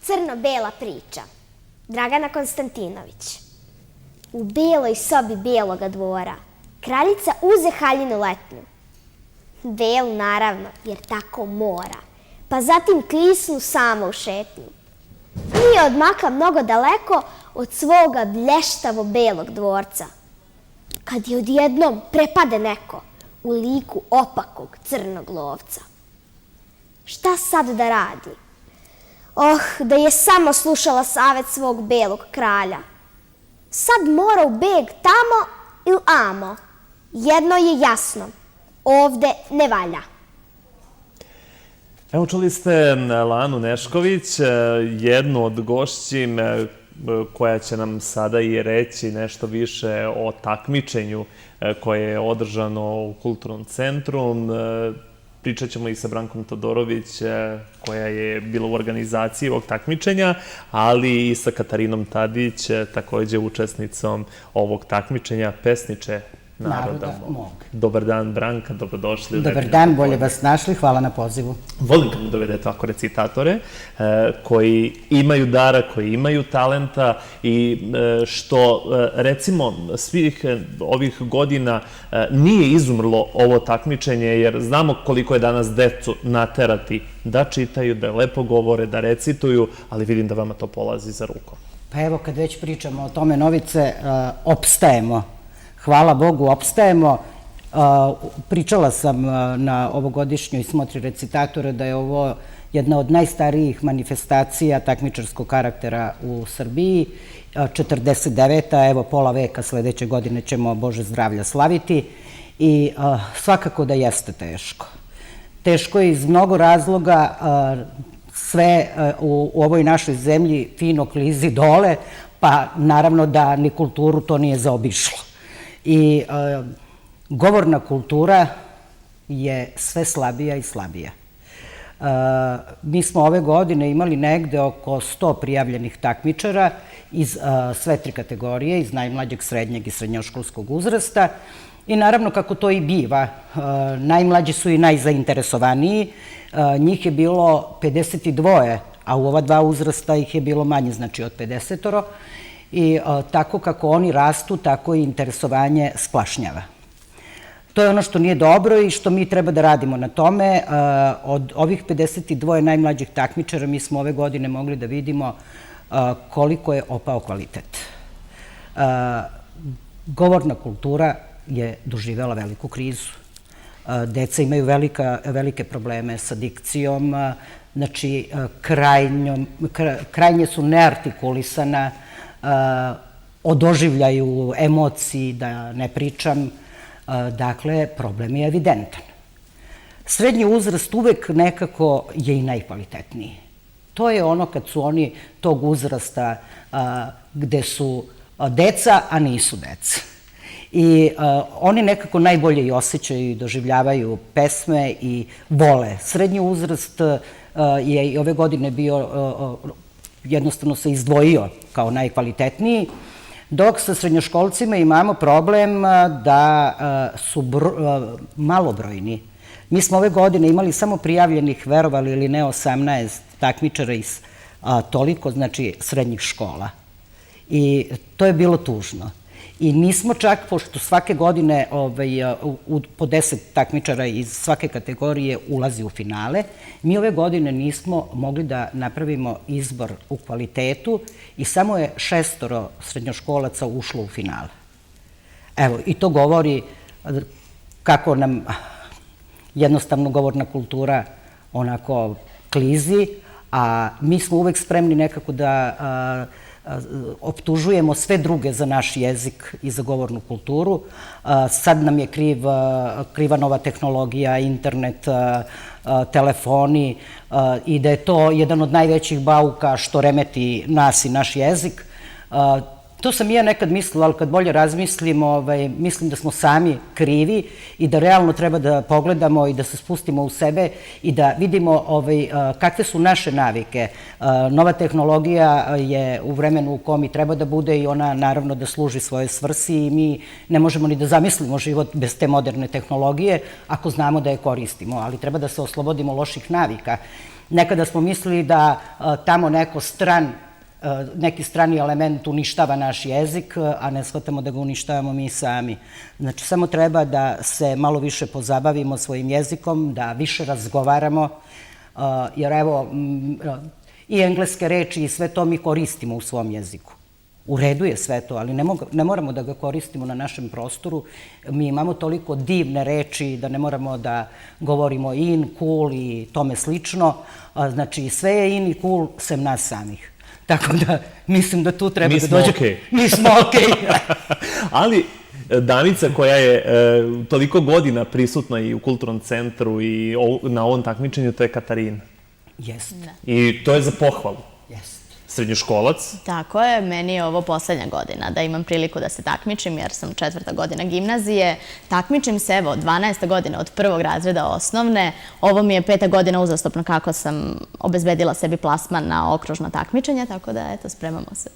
Crno-bela priča. Dragana Konstantinović. U beloj sobi beloga dvora kraljica uze haljinu letnju. Belu, naravno, jer tako mora. Pa zatim klisnu sama u šetnju. Nije odmakla mnogo daleko od svoga blještavo belog dvorca. Kad je odjednom prepade neko u liku opakog crnog lovca. Šta sad da radi? Da je samo slušala savet svog belog kralja. Sad mora u beg tamo ili amo. Jedno je jasno, ovde ne valja. Evo, čuli ste Lanu Nešković, jednu od gošći koja će nam sada i reći nešto više o takmičenju koje je održano u Kulturnom centru. Pričat ćemo i sa Brankom Todorović, koja je bila u organizaciji ovog takmičenja, ali i sa Katarinom Tadić, takođe učesnicom ovog takmičenja, pesniče naroda mog. Dobar dan, Branka, dobrodošli. Dobar dan, bolje vas našli, hvala na pozivu. Volim kad mi dovedete ovako recitatore koji imaju dara, koji imaju talenta i što, recimo, svih ovih godina nije izumrlo ovo takmičenje, jer znamo koliko je danas decu naterati da čitaju, da lepo govore, da recituju, ali vidim da vama to polazi za rukom. Pa evo, kad već pričamo o tome, Novice, opstajemo. Hvala Bogu, opstajemo. Pričala sam na ovogodišnjoj smotri recitatora da je ovo jedna od najstarijih manifestacija takmičarskog karaktera u Srbiji. 49. Evo, pola veka sledeće godine ćemo Bože zdravlja slaviti i svakako da jeste teško. Teško je iz mnogo razloga, sve u ovoj našoj zemlji fino klizi dole, pa naravno da ni kulturu to nije zaobišlo. I govorna kultura je sve slabija i slabija. Mi smo ove godine imali negde oko 100 prijavljenih takmičara iz sve tri kategorije, iz najmlađeg, srednjeg i srednjoškolskog uzrasta. I naravno, kako to i biva, najmlađi su i najzainteresovaniji. Njih je bilo 52, a u ova dva uzrasta ih je bilo manje, znači od 50. I tako kako oni rastu, tako i interesovanje splašnjava. To je ono što nije dobro i što mi treba da radimo na tome. Od ovih 52 najmlađih takmičara mi smo ove godine mogli da vidimo koliko je opao kvalitet. Govorna kultura je doživela veliku krizu. Deca imaju velike probleme sa dikcijom, znači krajnje su neartikulisana, o doživljaju, emociji, da ne pričam. Dakle, problem je evidentan. Srednji uzrast uvek nekako je i najkvalitetniji. To je ono kad su oni tog uzrasta gde su deca, a nisu deca. I oni nekako najbolje i osjećaju i doživljavaju pesme i vole. Srednji uzrast je i ove godine bio, jednostavno se izdvojio kao najkvalitetniji, dok sa srednjoškolcima imamo problem da su malobrojni. Mi smo ove godine imali samo prijavljenih, verovali ili ne, 18 takmičara iz toliko, znači, srednjih škola. I to je bilo tužno. I nismo čak, pošto svake godine po 10 takmičara iz svake kategorije ulazi u finale, mi ove godine nismo mogli da napravimo izbor u kvalitetu i samo je 6 srednjoškolaca ušlo u finale. Evo, i to govori kako nam jednostavno govorna kultura onako klizi, a mi smo uvek spremni nekako da optužujemo sve druge za naš jezik i za govornu kulturu. Sad nam je kriva nova tehnologija, internet, telefoni i da je to jedan od najvećih bauka što remeti nas i naš jezik. To sam i ja nekad mislila, ali kad bolje razmislim, mislim da smo sami krivi i da realno treba da pogledamo i da se spustimo u sebe i da vidimo kakve su naše navike. Nova tehnologija je u vremenu u kom i treba da bude i ona naravno da služi svojoj svrsi i mi ne možemo ni da zamislimo život bez te moderne tehnologije ako znamo da je koristimo, ali treba da se oslobodimo loših navika. Nekada smo mislili da tamo neki strani element uništava naš jezik, a ne shvatamo da ga uništavamo mi sami. Znači, samo treba da se malo više pozabavimo svojim jezikom, da više razgovaramo, jer evo, i engleske reči i sve to mi koristimo u svom jeziku. U redu je sve to, ali ne moramo da ga koristimo na našem prostoru. Mi imamo toliko divne reči da ne moramo da govorimo in, cool i tome slično. Znači, sve je in i cool sem nas samih. Tako da, mislim da tu treba da dođe... Mi smo okej. Mi smo okej. Ali Danica koja je toliko godina prisutna i u kulturnom centru i na ovom takmičenju, to je Katarina. Jeste. I to je za pohvalu. Jeste. Srednjoškolac. Tako je, meni je ovo poslednja godina da imam priliku da se takmičim, jer sam 4. godina gimnazije. Takmičim se, evo, 12. godina od 1. razreda osnovne. Ovo mi je 5. godina uzastopno kako sam obezbedila sebi plasman na okružno takmičenje, tako da, eto, spremamo se.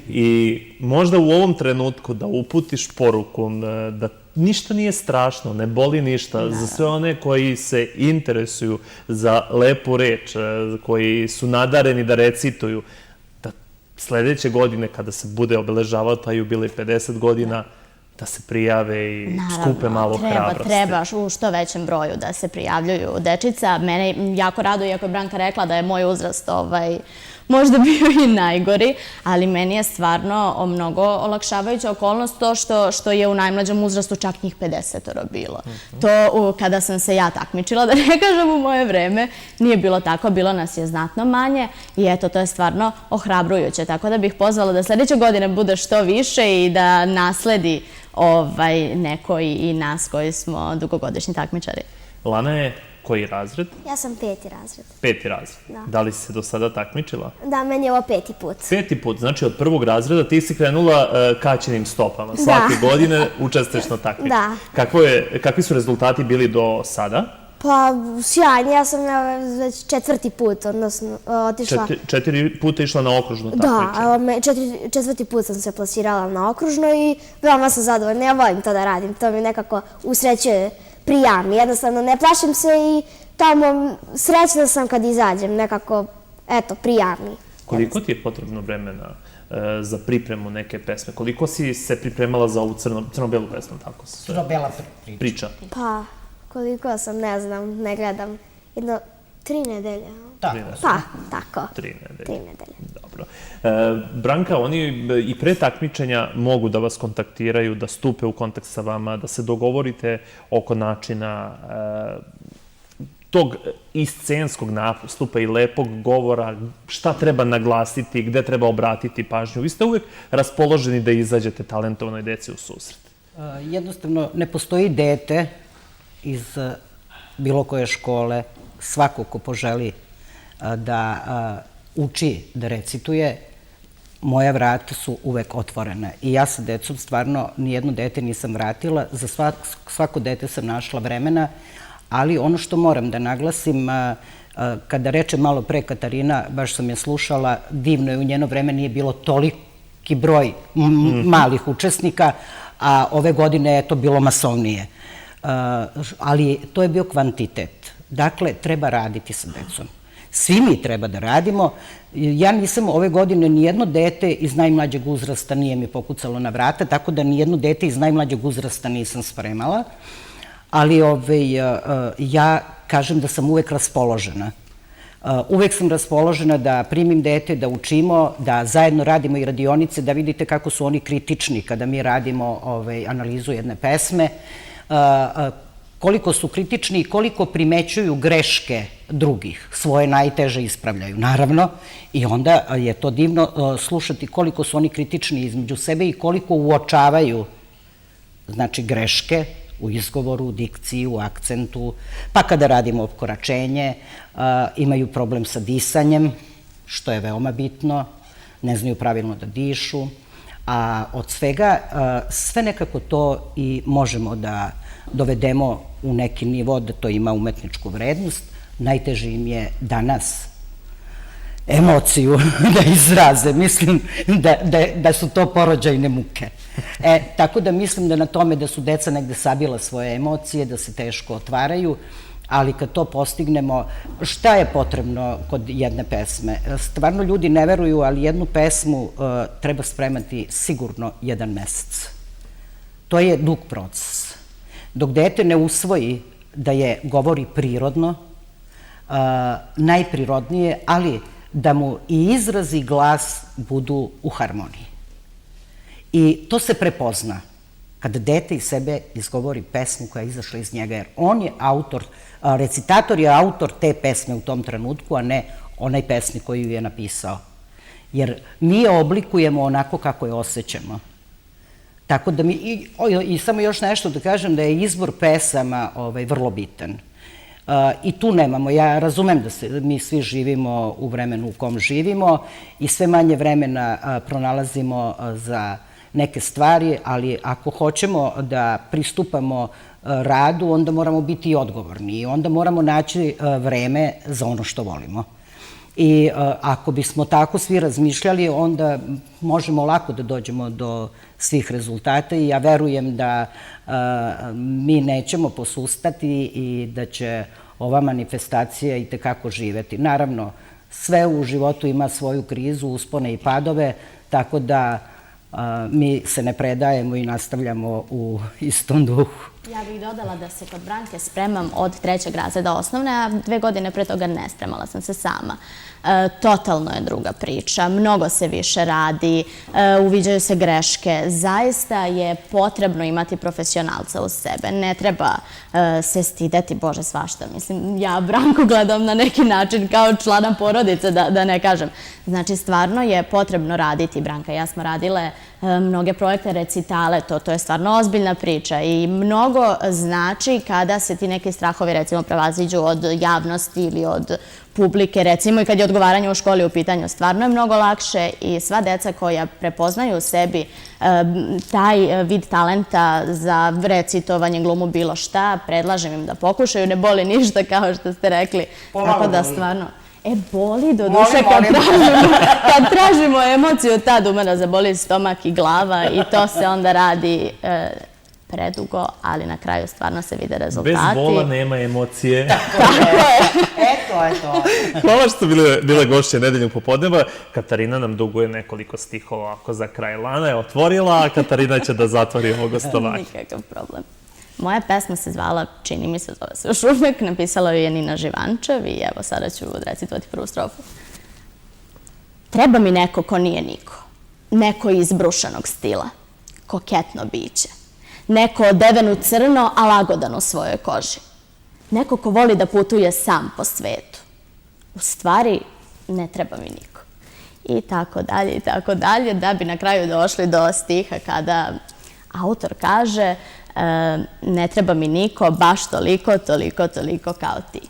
I možda u ovom trenutku da uputiš poruku da ništa nije strašno, ne boli ništa, za sve one koji se interesuju za lepu reč, koji su nadareni da recituju, da sledeće godine kada se bude obeležavao taj jubilej 50 godina, da se prijave i skupe malo hrabrosti. Treba u što većem broju da se prijavljuju dečica. Mene jako raduje, iako je Branka rekla da je moj uzrast možda bio i najgori, ali meni je stvarno mnogo olakšavajuća okolnost to što je u najmlađem uzrastu čak njih 50 bilo. To kada sam se ja takmičila, da ne kažem u moje vreme, nije bilo tako, bilo nas je znatno manje i eto, to je stvarno ohrabrujuće. Tako da bih pozvala da sledeće godine bude što više i da nasledi neko i nas koji smo dugogodišnji takmičari. Lana je koji razred? Ja sam 5. razred. 5. razred. Da li si se do sada takmičila? Da, meni je ovo 5. put. 5. put, znači od 1. razreda ti si krenula kaćenim stopama. Svake godine učestvuješ na takmičenju. Da. Kakvi su rezultati bili do sada? Pa, sjajni, ja sam već 4. put, odnosno, otišla... 4 puta išla na okružno takmičenje. Da, 4. put sam se plasirala na okružno i veoma sam zadovoljna. Ja volim to da radim, to mi nekako usrećuje prijam. Jednostavno, ne plašim se i tamo srećna sam kad izađem, nekako, eto, prijavni. Koliko ti je potrebno vremena za pripremu neke pesme? Koliko si se pripremala za ovu crno-belu pesmu, tako se sve? Crno-bela priča. Pa, koliko sam, ne znam, ne gledam. 3 nedelje. Tako. Pa, tako. 3 nedelje. 3 nedelje. Dobro. Branka, oni i pre takmičenja mogu da vas kontaktiraju, da stupe u kontakt sa vama, da se dogovorite oko načina tog i scenskog nastupa i lepog govora, šta treba naglasiti, gde treba obratiti pažnju. Vi ste uvek raspoloženi da izađete talentovanoj deci u susret. Jednostavno, ne postoji dete iz bilo koje škole, svako ko poželi da uči da recituje, moja vrata su uvek otvorena. I ja sa decom stvarno nijedno dete nisam vratila, za svako dete sam našla vremena, ali ono što moram da naglasim, kada reče malo pre Katarina, baš sam je slušala, divno je, u njeno vreme nije bilo toliki broj malih učesnika, a ove godine je to bilo masovnije. Ali to je bio kvantitet. Dakle, treba raditi sa decom. Svi mi treba da radimo. Ja nisam ove godine nijedno dete iz najmlađeg uzrasta nije mi pokucalo na vrata, tako da nijedno dete iz najmlađeg uzrasta nisam spremala. Ali ja kažem da sam uvek raspoložena. Uvek sam raspoložena da primim dete, da učimo, da zajedno radimo i radionice, da vidite kako su oni kritični kada mi radimo analizu jedne pesme, koliko su kritični i koliko primećuju greške drugih, svoje najteže ispravljaju, naravno, i onda je to divno slušati koliko su oni kritični između sebe i koliko uočavaju, znači, greške u izgovoru, u dikciji, u akcentu, pa kada radimo opkoračenje, imaju problem sa disanjem, što je veoma bitno, ne znaju pravilno da dišu, a od svega sve nekako to i možemo da dovedemo u neki nivo da to ima umetničku vrednost. Najteže im je danas emociju da izraze. Mislim da su to porođajne muke. Tako da mislim da na tome da su deca negde sabila svoje emocije, da se teško otvaraju, ali kad to postignemo, šta je potrebno kod jedne pesme? Stvarno ljudi ne veruju, ali jednu pesmu treba spremati sigurno 1 mesec. To je dug proces. Dok dete ne usvoji da je govori prirodno, najprirodnije, ali da mu i izraz i glas budu u harmoniji. I to se prepozna kada dete iz sebe izgovori pesmu koja je izašla iz njega, jer on je autor, recitator je autor te pesme u tom trenutku, a ne onaj pesnik koji ju je napisao. Jer mi je oblikujemo onako kako je osjećamo. Tako da i samo još nešto da kažem, da je izbor pesama vrlo bitan. I tu nemamo, ja razumem da mi svi živimo u vremenu u kom živimo i sve manje vremena pronalazimo za neke stvari, ali ako hoćemo da pristupamo radu, onda moramo biti i odgovorni i onda moramo naći vreme za ono što volimo. I ako bismo tako svi razmišljali, onda možemo lako da dođemo do svih rezultata i ja verujem da mi nećemo posustati i da će ova manifestacija i tekako živeti. Naravno, sve u životu ima svoju krizu, uspone i padove, tako da mi se ne predajemo i nastavljamo u istom duhu. Ja bih dodala da se kod Branke spremam od 3. razreda osnovne, a 2 godine pre toga ne spremala sam se sama. Totalno je druga priča, mnogo se više radi, uviđaju se greške. Zaista je potrebno imati profesionalca uz sebe. Ne treba se stideti, Bože, svašta. Mislim, ja Branku gledam na neki način kao člana porodice, da ne kažem. Znači, stvarno je potrebno raditi. Branka i ja smo radile mnoge projekte, recitale, to je stvarno ozbiljna priča i mnogo znači kada se ti neki strahovi, recimo, prevaziđu od javnosti ili od publike, recimo i kad je odgovaranje u školi u pitanju, stvarno je mnogo lakše i sva deca koja prepoznaju u sebi taj vid talenta za recitovanje, glumu, bilo šta, predlažem im da pokušaju, ne boli ništa kao što ste rekli. Tako da stvarno... boli do duše kad tražimo emociju, tad ume da zaboli stomak i glava i to se onda radi predugo, ali na kraju stvarno se vide rezultati. Bez bola nema emocije. Tako je. Eto. Hvala što ste bile gošće Nedeljnog popodneva. Katarina nam duguje nekoliko stihova ako za kraj. Lana je otvorila, a Katarina će da zatvori ovo gostovanje. Nikakav problem. Moja pesma se zvala, čini mi se, zove se još uvek, napisala ju je Nina Živančev i evo sada ću recitovati prvu strofu. Treba mi neko ko nije niko, neko iz brušanog stila, koketno biće, neko odeven u crno, a lagodan u svojoj koži, neko ko voli da putuje sam po svetu. U stvari, ne treba mi niko. I tako dalje, da bi na kraju došli do stiha kada autor kaže ne treba mi niko baš toliko kao ti.